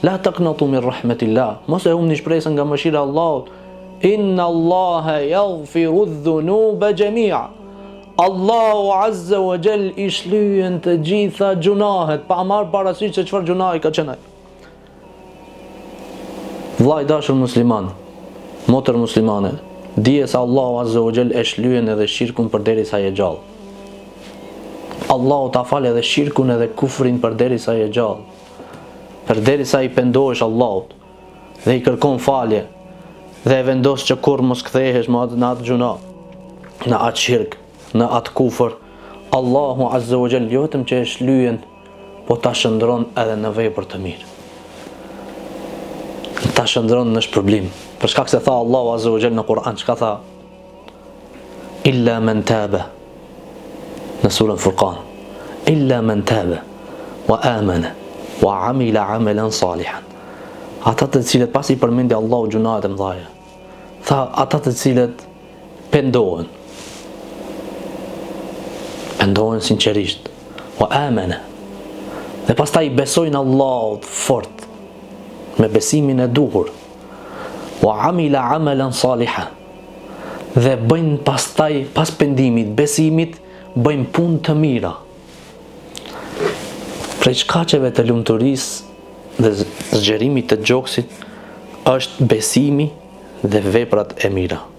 La taqnatu min rahmatillah. Mos e humni shpresën nga mëshira e Allahut. Inna Allaha yaghfiru dhunuba jami'a. Allahu Azza wa Jall i shlyen të gjitha gjunahet, pa marrë parasysh se çfarë gjunahi ka qenë. Vllai dashur musliman, motër muslimane, dije se Allahu Azza wa Jall e shlyen edhe shirkun përderisa je gjallë. Allahu ta fal edhe shirkun edhe kufrin përderisa je gjallë. Përderisa i pendohesh Allahut dhe i kërkon falje dhe e vendos që kur mos kthehesh në atë gjuna, në atë shirk, në atë kufër, Allahu Azza wa Jall jo vetëm që e shlyen, po ta shndron edhe në vepër të mirë. Ta shndron në shpërblim. Për shkak se tha Allahu Azza wa Jall në Kur'an, çka tha? Illa man taba. Në surën Furqan. Illa man taba wa amana wa amila amalan salihan. Ata të cilët pasi përmendi Allahu gjunahet e mëdha. Tha ata të cilët pendohen sinqerisht, wa amana, dhe pastaj besojnë Allahut fort me besimin e duhur, wa amila amalan salihan, dhe bëjnë pastaj pas pendimit, besimit, bëjnë punë të mira. Prej shkaqeve të lumturisë dhe zgjerimit të gjoksit është besimi dhe veprat e mira.